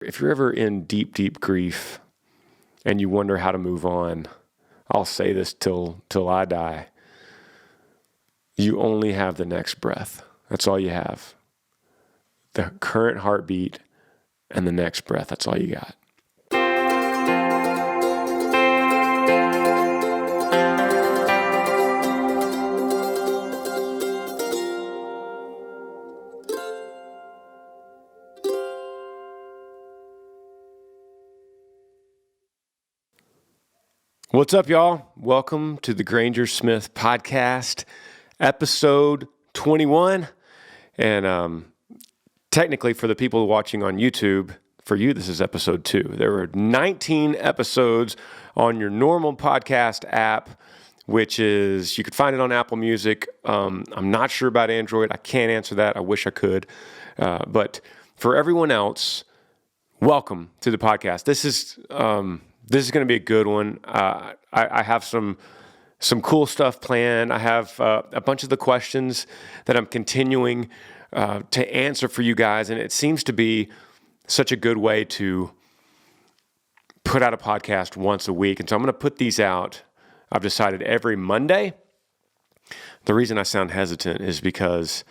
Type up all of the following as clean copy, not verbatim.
If you're ever in deep, deep grief and you wonder how to move on, I'll say this till I die. You only have the next breath. That's all you have. The current heartbeat and the next breath. That's all you got. What's up, y'all? Welcome to the Granger Smith Podcast, episode 21. And technically, for the people watching on YouTube, for you, this is episode 2. There were 19 episodes on your normal podcast app, which is, you could find it on Apple Music. I'm not sure about Android. I can't answer that. I wish I could. But for everyone else, welcome to the podcast. This is going to be a good one. I have some cool stuff planned. I have a bunch of the questions that I'm continuing to answer for you guys, and it seems to be such a good way to put out a podcast once a week. And so I'm going to put these out, I've decided, every Monday. The reason I sound hesitant is because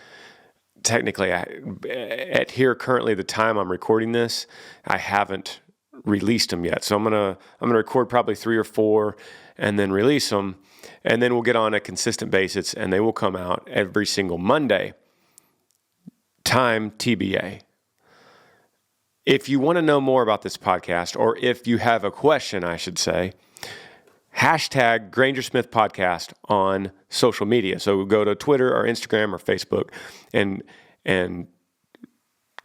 technically, at here currently, the time I'm recording this, I haven't released them yet. So I'm gonna record probably 3 or 4 and then release them, and then we'll get on a consistent basis and they will come out every single Monday. Time TBA. If you want to know more about this podcast, or if you have a question, I should say, hashtag Granger Smith Podcast on social media. So go to Twitter or Instagram or Facebook and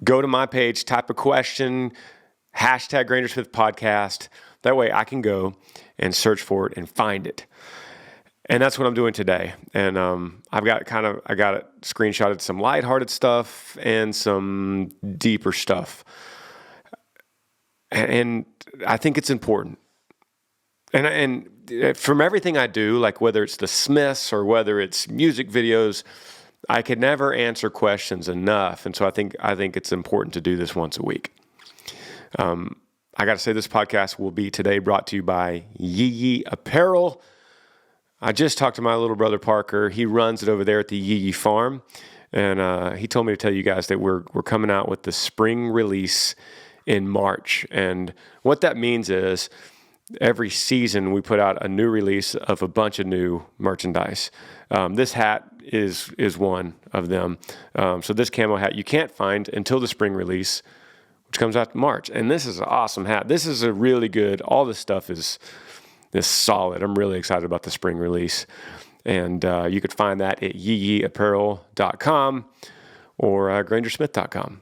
go to my page, type a question, hashtag Granger Smith Podcast. That way I can go and search for it and find it. And that's what I'm doing today. And I got it screenshotted, some lighthearted stuff and some deeper stuff. And I think it's important. And from everything I do, like whether it's the Smiths or whether it's music videos, I could never answer questions enough. And so I think it's important to do this once a week. I got to say, this podcast will be today brought to you by Yee Apparel. I just talked to my little brother Parker. He runs it over there at the Yee Farm, and he told me to tell you guys that we're coming out with the spring release in March. And what that means is every season we put out a new release of a bunch of new merchandise. This hat is one of them. So this camo hat you can't find until the spring release, which comes out in March. And this is an awesome hat. This is a really good, all this stuff is solid. I'm really excited about the spring release. And you could find that at yeeapparel.com or grangersmith.com.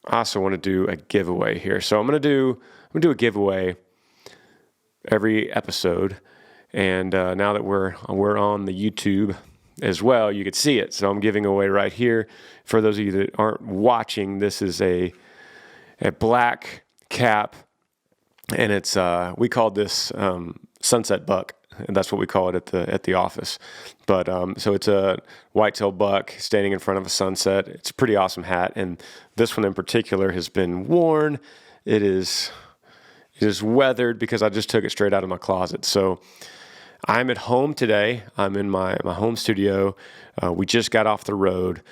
I also want to do a giveaway here. So I'm going to do a giveaway every episode. And now that we're on the YouTube as well, you could see it. So I'm giving away right here. For those of you that aren't watching, this is a black cap, and it's we called this sunset buck, and that's what we call it at the office. But so it's a white-tailed buck standing in front of a sunset. It's a pretty awesome hat, and this one in particular has been worn. It is weathered because I just took it straight out of my closet. So I'm at home today. I'm in my home studio. We just got off the road.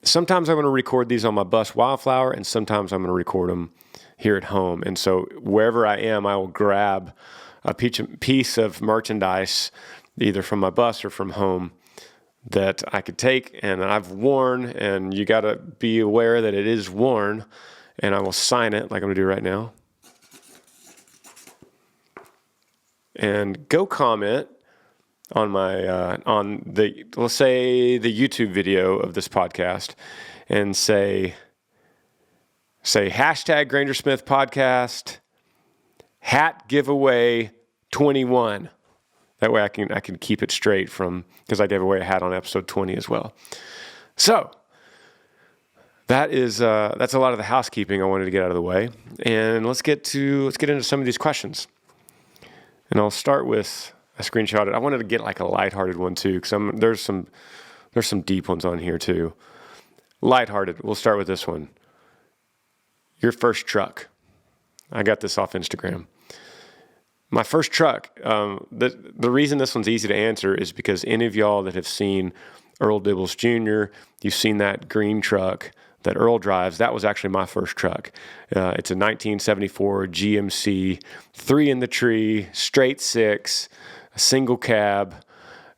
Sometimes I'm going to record these on my bus Wildflower, and sometimes I'm going to record them here at home. And so wherever I am, I will grab a piece of merchandise, either from my bus or from home, that I could take and I've worn. And you got to be aware that it is worn, and I will sign it like I'm going to do right now. And go comment on my let's say the YouTube video of this podcast, and say hashtag Granger Smith Podcast hat giveaway 21. That way I can keep it straight because I gave away a hat on episode 20 as well. So that's a lot of the housekeeping I wanted to get out of the way, and let's get into some of these questions. And I'll start with a screenshot. I wanted to get like a lighthearted one too, because there's some deep ones on here too. Lighthearted. We'll start with this one. your first truck. I got this off Instagram. My first truck, the reason this one's easy to answer is because any of y'all that have seen Earl Dibbles Jr., you've seen that green truck that Earl drives. That was actually my first truck. It's a 1974 GMC, 3 in the tree, straight 6, a single cab.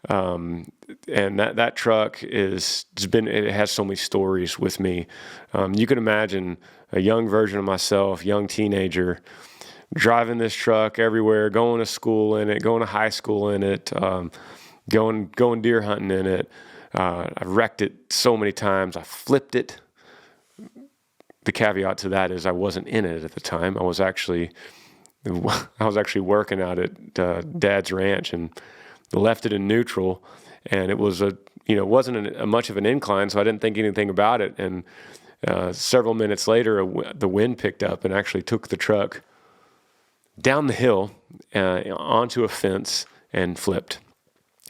And that truck it has so many stories with me. You can imagine a young version of myself, young teenager, driving this truck everywhere, going to school in it, going to high school in it, going deer hunting in it. I wrecked it so many times. I flipped it. The caveat to that is I wasn't in it at the time. I was actually working out at Dad's ranch and left it in neutral, and it was wasn't much of an incline, so I didn't think anything about it. And several minutes later, the wind picked up and actually took the truck down the hill onto a fence and flipped.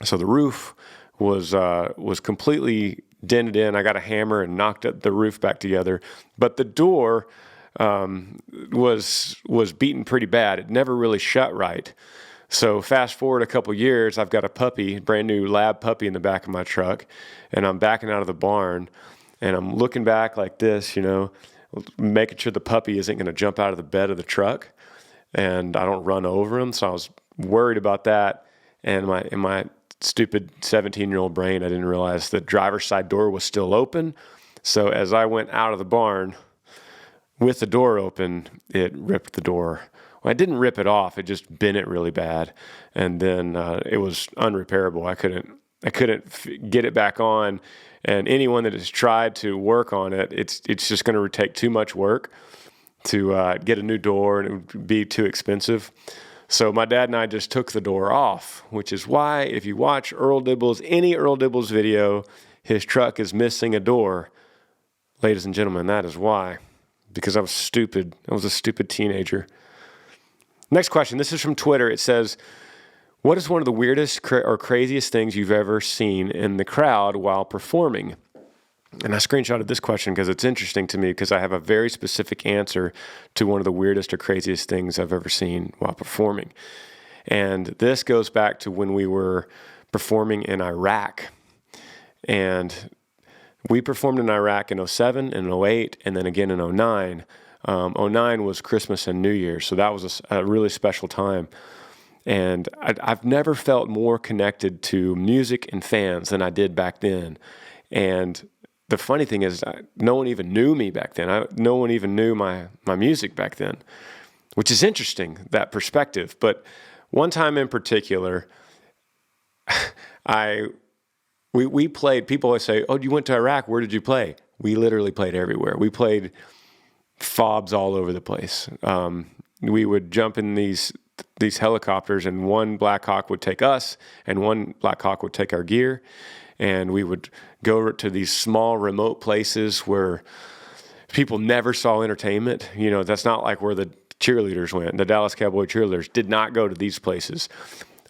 So the roof was completely dented in. I got a hammer and knocked the roof back together, but the door was beaten pretty bad. It never really shut right. So fast forward a couple years, I've got a puppy, brand new lab puppy in the back of my truck, and I'm backing out of the barn, and I'm looking back like this, making sure the puppy isn't going to jump out of the bed of the truck, and I don't run over him. So I was worried about that, and in my stupid 17-year-old brain, I didn't realize the driver's side door was still open. So as I went out of the barn with the door open, it ripped the door. Well, I didn't rip it off. It just bent it really bad. And then it was unrepairable. I couldn't get it back on. And anyone that has tried to work on it, it's just going to take too much work to get a new door, and it would be too expensive. So my dad and I just took the door off, which is why if you watch any Earl Dibbles video, his truck is missing a door. Ladies and gentlemen, that is why. Because I was stupid. I was a stupid teenager. Next question. This is from Twitter. It says, what is one of the weirdest or craziest things you've ever seen in the crowd while performing? And I screenshotted this question because it's interesting to me because I have a very specific answer to one of the weirdest or craziest things I've ever seen while performing. And this goes back to when we were performing in Iraq. And we performed in Iraq in 07 and 08 and then again in 09. 09 was Christmas and New Year, so that was a really special time. And I've never felt more connected to music and fans than I did back then. And the funny thing is, no one even knew me back then. No one even knew my music back then, which is interesting, that perspective. But one time in particular, we played. People always say, "Oh, you went to Iraq? Where did you play?" We literally played everywhere. We played fobs all over the place. We would jump in these helicopters, and one Black Hawk would take us, and one Black Hawk would take our gear. And we would go to these small remote places where people never saw entertainment. That's not like where the cheerleaders went. The Dallas Cowboy cheerleaders did not go to these places.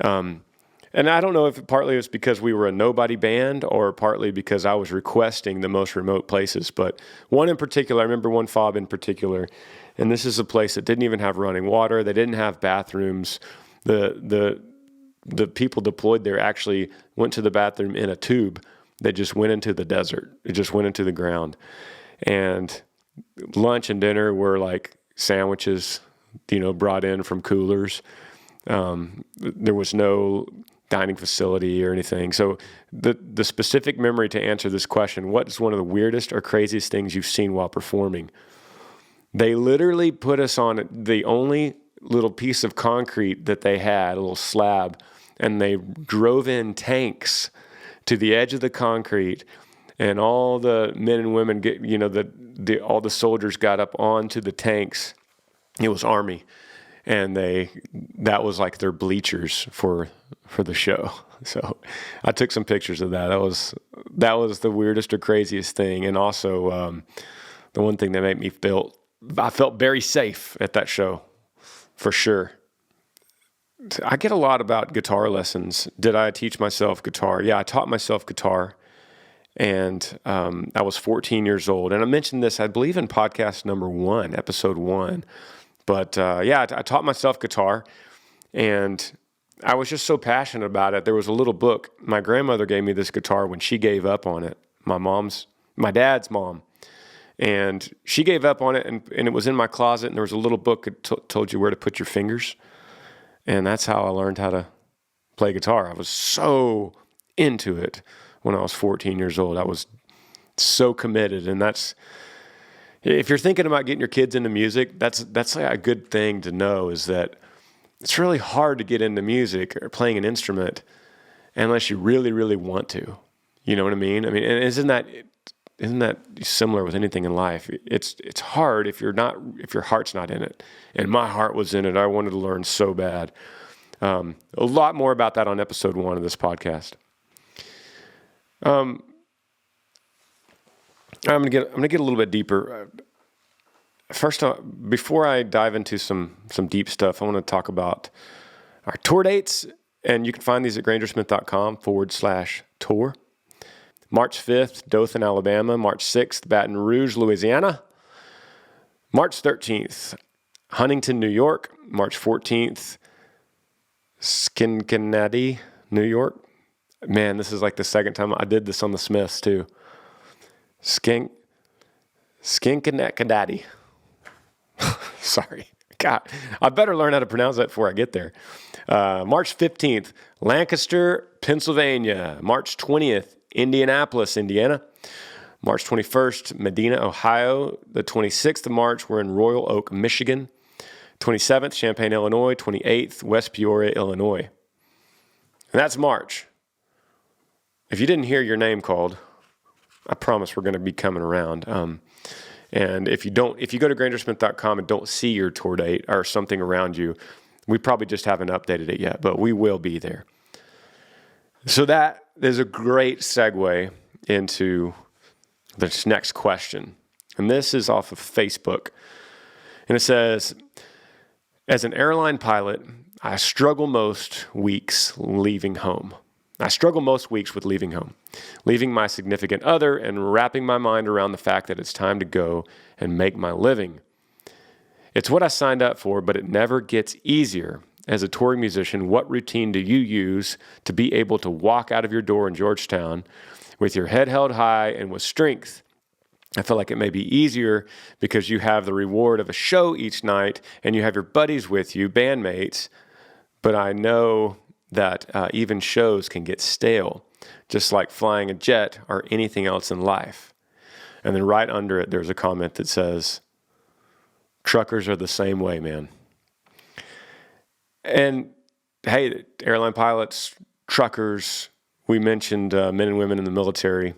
And I don't know if partly it's because we were a nobody band or partly because I was requesting the most remote places. But one in particular, I remember one fob in particular, and this is a place that didn't even have running water. They didn't have bathrooms. The people deployed there actually went to the bathroom in a tube that just went into the desert. It just went into the ground. And lunch and dinner were like sandwiches, brought in from coolers. There was no dining facility or anything. So the specific memory to answer this question, what is one of the weirdest or craziest things you've seen while performing? They literally put us on the only little piece of concrete that they had, a little slab, and they drove in tanks to the edge of the concrete, and all the men and women all the soldiers got up onto the tanks. It was Army, and that was like their bleachers for the show. So I took some pictures of that. That was the weirdest or craziest thing, and also the one thing that made me I felt very safe at that show, for sure. I get a lot about guitar lessons. Did I teach myself guitar? Yeah, I taught myself guitar. And I was 14 years old. And I mentioned this, I believe, in podcast number 1, episode 1. But I taught myself guitar, and I was just so passionate about it. There was a little book. My grandmother gave me this guitar when she gave up on it, my dad's mom. And she gave up on it, and it was in my closet, and there was a little book that told you where to put your fingers. And that's how I learned how to play guitar. I was so into it when I was 14 years old. I was so committed, and if you're thinking about getting your kids into music, that's like a good thing to know, is that it's really hard to get into music or playing an instrument unless you really, really want to. You know what I mean? And isn't that similar with anything in life? It's hard if your heart's not in it. And my heart was in it. I wanted to learn so bad. A lot more about that on episode 1 of this podcast. I'm gonna get a little bit deeper. First, before I dive into some deep stuff, I want to talk about our tour dates, and you can find these at grangersmith.com/tour. March 5th, Dothan, Alabama. March 6th, Baton Rouge, Louisiana. March 13th, Huntington, New York. March 14th, Schenectady, New York. Man, this is like the second time I did this on the Smiths too. Schenectady. Sorry. God, I better learn how to pronounce that before I get there. March 15th, Lancaster, Pennsylvania. March 20th, Indianapolis, Indiana. March 21st, Medina, Ohio. The 26th of March, we're in Royal Oak, Michigan. 27th, Champaign, Illinois. 28th, West Peoria, Illinois. And that's March. If you didn't hear your name called, I promise we're going to be coming around. And if you go to grangersmith.com and don't see your tour date or something around you, we probably just haven't updated it yet, but we will be there. So that is a great segue into this next question. And this is off of Facebook. And it says, as an airline pilot, I struggle most weeks leaving home. I struggle most weeks with leaving home, leaving my significant other and wrapping my mind around the fact that it's time to go and make my living. It's what I signed up for, but it never gets easier. As a touring musician, what routine do you use to be able to walk out of your door in Georgetown with your head held high and with strength? I feel like it may be easier because you have the reward of a show each night and you have your buddies with you, bandmates, but I know that even shows can get stale, just like flying a jet or anything else in life. And then right under it, there's a comment that says, truckers are the same way, man. And hey, airline pilots, truckers, we mentioned men and women in the military.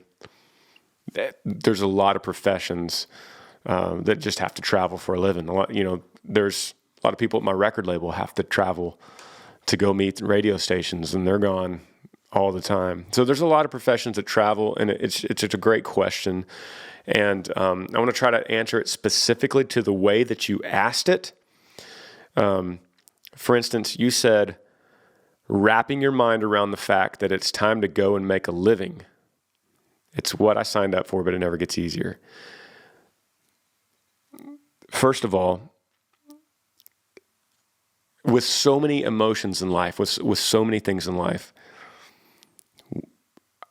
There's a lot of professions that just have to travel for a living. There's a lot of people at my record label have to travel to go meet radio stations, and they're gone all the time. So there's a lot of professions that travel, and it's a great question. And I want to try to answer it specifically to the way that you asked it. For instance, you said, wrapping your mind around the fact that it's time to go and make a living. It's what I signed up for, but it never gets easier. First of all, with so many emotions in life, with so many things in life,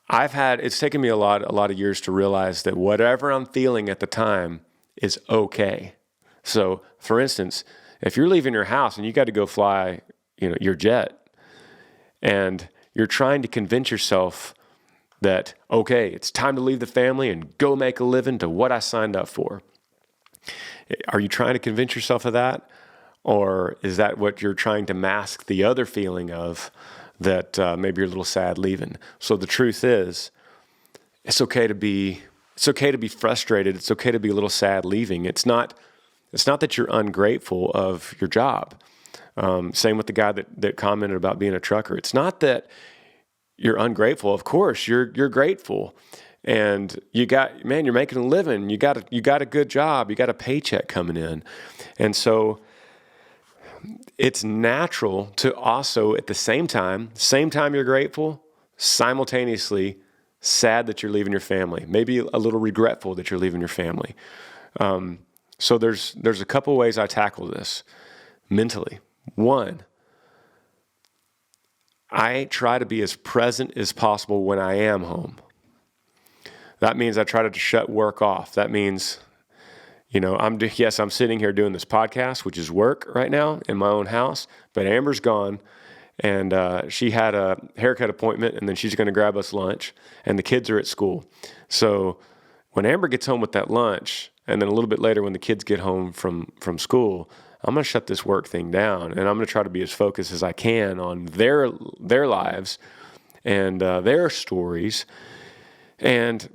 it's taken me a lot of years to realize that whatever I'm feeling at the time is okay. So, for instance, if you're leaving your house and you got to go fly, your jet, and you're trying to convince yourself that, okay, it's time to leave the family and go make a living to what I signed up for. Are you trying to convince yourself of that? Or is that what you're trying to mask the other feeling of that maybe you're a little sad leaving? So the truth is, it's okay to be frustrated. It's okay to be a little sad leaving. It's not that you're ungrateful of your job. Same with the guy that commented about being a trucker. It's not that you're ungrateful. Of course, you're grateful, and you're making a living. You got a good job. You got a paycheck coming in, and so it's natural to also, at the same time you're grateful, simultaneously sad that you're leaving your family, maybe a little regretful that you're leaving your family. So there's a couple ways I tackle this mentally. One, I try to be as present as possible when I am home. That means I try to shut work off. That means, I'm sitting here doing this podcast, which is work right now in my own house, but Amber's gone, and she had a haircut appointment, and then she's going to grab us lunch, and the kids are at school. So when Amber gets home with that lunch, and then a little bit later when the kids get home from school, I'm going to shut this work thing down, and I'm going to try to be as focused as I can on their lives and their stories. And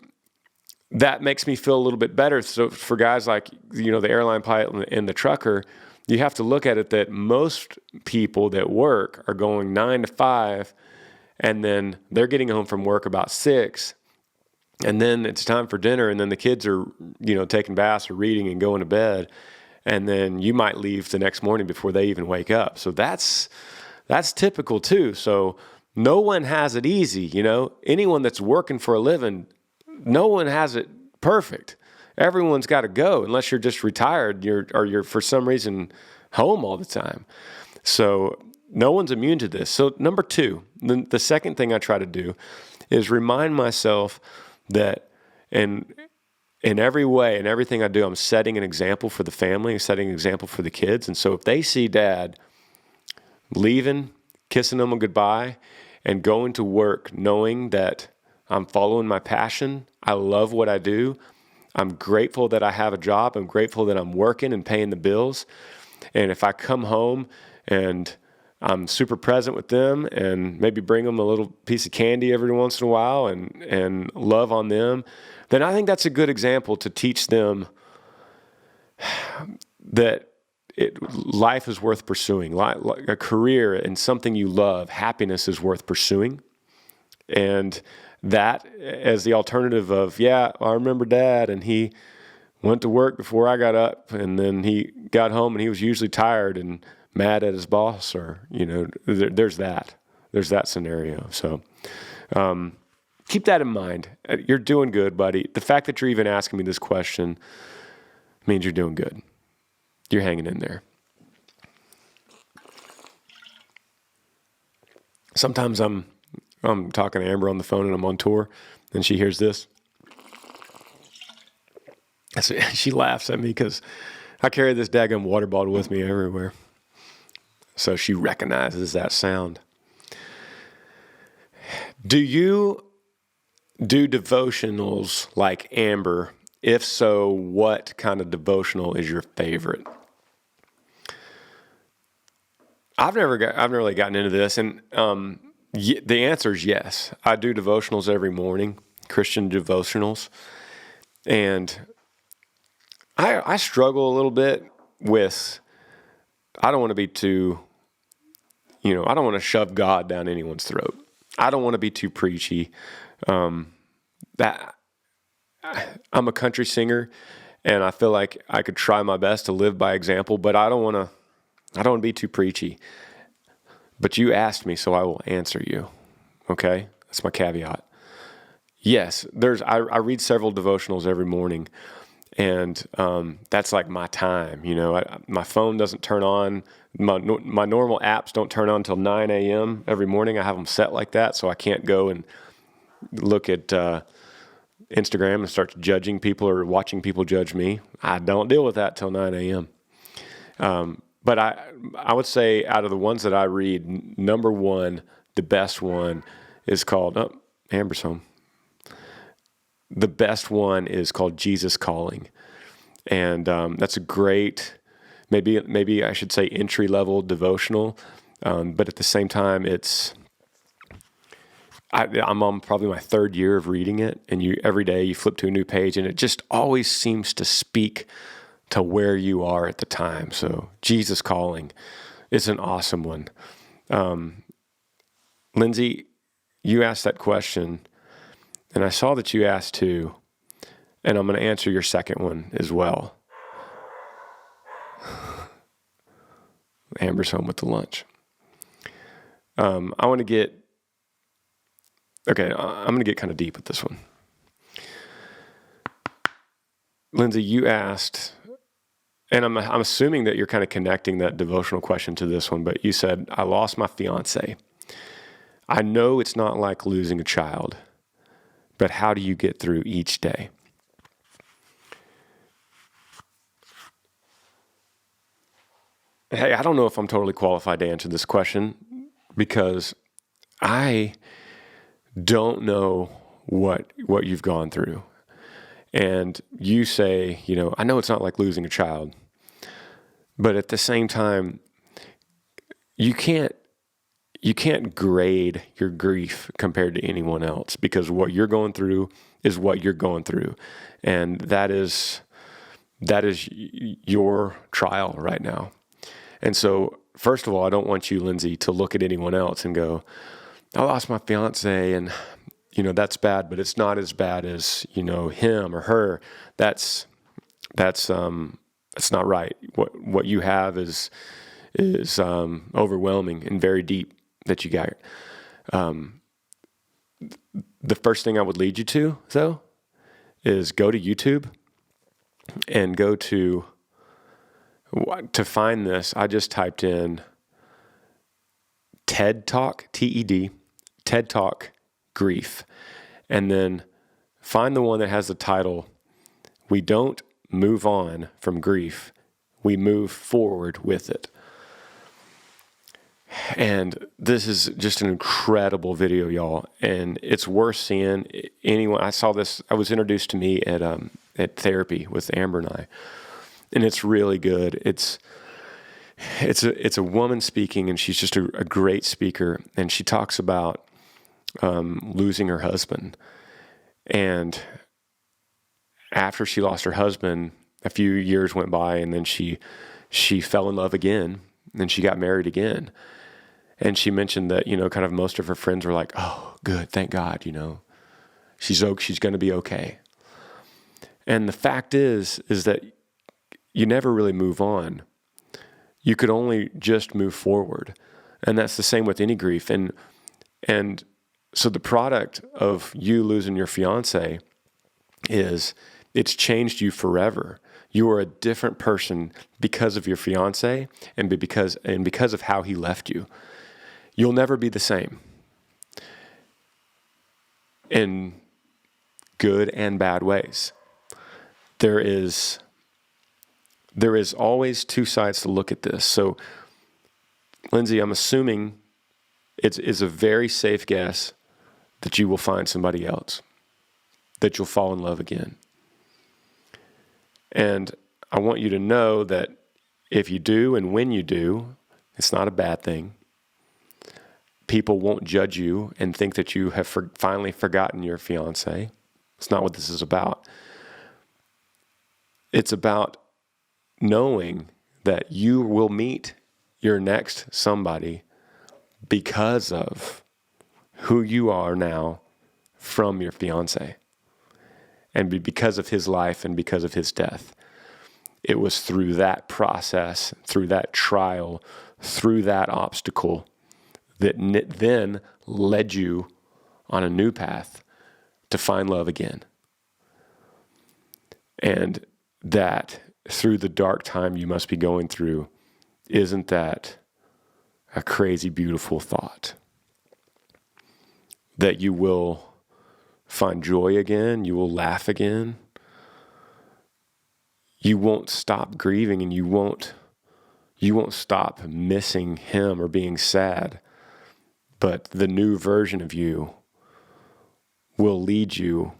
that makes me feel a little bit better. So for guys like, the airline pilot and the trucker, you have to look at it that most people that work are going 9 to 5, and then they're getting home from work about 6, and then it's time for dinner, and then the kids are, taking baths or reading and going to bed, and then you might leave the next morning before they even wake up. So that's typical too. So no one has it easy, Anyone that's working for a living, no one has it perfect. Everyone's got to go unless you're just retired, you're for some reason home all the time. So no one's immune to this. So number 2, the second thing I try to do is remind myself that in every way, in everything I do, I'm setting an example for the family, setting an example for the kids. And so if they see Dad leaving, kissing them goodbye, and going to work knowing that I'm following my passion, I love what I do, I'm grateful that I have a job, I'm grateful that I'm working and paying the bills, and if I come home and I'm super present with them and maybe bring them a little piece of candy every once in a while and love on them, then I think that's a good example to teach them that life is worth pursuing. A career and something you love, happiness is worth pursuing. And that as the alternative of, I remember Dad, and he went to work before I got up, and then he got home and he was usually tired and mad at his boss, or, there's that scenario. So keep that in mind. You're doing good, buddy. The fact that you're even asking me this question means you're doing good. You're hanging in there. Sometimes I'm talking to Amber on the phone and I'm on tour, and she hears this. She laughs at me because I carry this daggum water bottle with me everywhere. So she recognizes that sound. Do you do devotionals like Amber? If so, what kind of devotional is your favorite? I've never really gotten into this, and the answer is yes. I do devotionals every morning, Christian devotionals, and I struggle a little bit with, I don't want to be too, I don't want to shove God down anyone's throat. I don't want to be too preachy. That I'm a country singer, and I feel like I could try my best to live by example, but I don't want to be too preachy. But you asked me, so I will answer you. Okay? That's my caveat. Yes, I read several devotionals every morning, and that's like my time. My phone doesn't turn on. My normal apps don't turn on until 9 a.m. every morning. I have them set like that, so I can't go and look at Instagram and start judging people or watching people judge me. I don't deal with that till 9 a.m. But I would say out of the ones that I read, number 1, the best one is called, Amber's home. The best one is called Jesus Calling. And that's a great, maybe I should say entry-level devotional. But at the same time, I'm on probably my 3rd year of reading it. And every day you flip to a new page, and it just always seems to speak to where you are at the time. So Jesus Calling is an awesome one. Lindsay, you asked that question, and I saw that you asked too, and I'm going to answer your second one as well. Amber's home with the lunch. I want to get Okay, I'm going to get kind of deep with this one. Lindsay, you asked, and I'm assuming that you're kind of connecting that devotional question to this one, but you said, I lost my fiance. I know it's not like losing a child, but how do you get through each day? Hey, I don't know if I'm totally qualified to answer this question because I don't know what you've gone through. And you say, I know it's not like losing a child, but at the same time, you can't grade your grief compared to anyone else, because what you're going through is what you're going through. And that is your trial right now. And so, first of all, I don't want you, Lindsay, to look at anyone else and go, I lost my fiance and, that's bad, but it's not as bad as, him or her. That's not right. What you have is overwhelming and very deep that you got. The first thing I would lead you to, though, is go to YouTube and go to find this. I just typed in TED Talk, TED, TED Talk grief, and then find the one that has the title, We Don't Move On from Grief, We Move Forward with It. And this is just an incredible video, y'all, and it's worth seeing. Anyone, I saw this, I was introduced to me at therapy with Amber and I, and it's really good. It's a woman speaking, and she's just a great speaker, and she talks about losing her husband. And after she lost her husband, a few years went by, and then she fell in love again, and then she got married again. And she mentioned that, kind of most of her friends were like, oh, good, thank God, she's going to be okay. And the fact is that you never really move on. You could only just move forward. And that's the same with any grief. And so the product of you losing your fiance is it's changed you forever. You are a different person because of your fiance and because of how he left you. You'll never be the same in good and bad ways. There is always two sides to look at this. So, Lindsay, I'm assuming it's a very safe guess that you will find somebody else, that you'll fall in love again. And I want you to know that if you do and when you do, it's not a bad thing. People won't judge you and think that you have finally forgotten your fiance. It's not what this is about. It's about knowing that you will meet your next somebody because of who you are now from your fiance, and because of his life and because of his death. It was through that process, through that trial, through that obstacle that then led you on a new path to find love again. And that through the dark time you must be going through, isn't that a crazy, beautiful thought? That you will find joy again, you will laugh again, you won't stop grieving, and you won't stop missing him or being sad. But the new version of you will lead you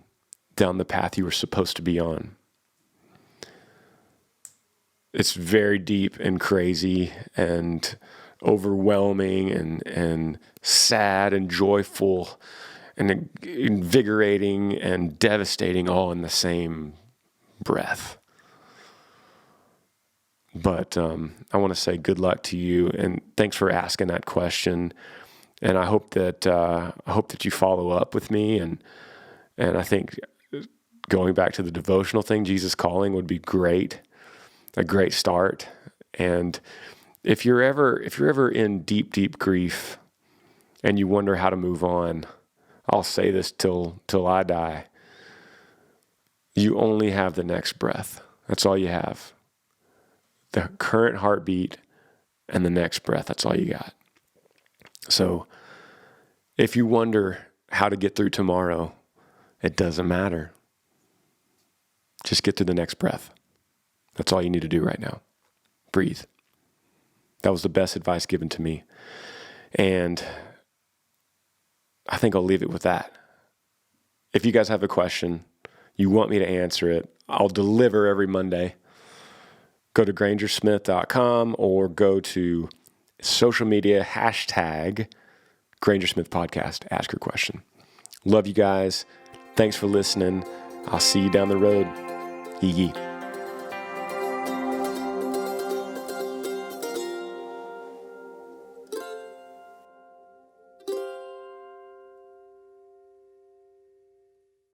down the path you were supposed to be on. It's very deep and crazy and overwhelming and sad and joyful and invigorating and devastating all in the same breath. But I want to say good luck to you, and thanks for asking that question. And I hope that you follow up with me, and I think going back to the devotional thing, Jesus Calling, would be great, a great start. And if you're ever in deep, deep grief and you wonder how to move on, I'll say this till I die. You only have the next breath. That's all you have. The current heartbeat and the next breath. That's all you got. So if you wonder how to get through tomorrow, it doesn't matter. Just get through the next breath. That's all you need to do right now. Breathe. That was the best advice given to me. And I think I'll leave it with that. If you guys have a question, you want me to answer it, I'll deliver every Monday. Go to grangersmith.com or go to social media, hashtag Granger Smith Podcast. Ask your question. Love you guys. Thanks for listening. I'll see you down the road. Yee yee.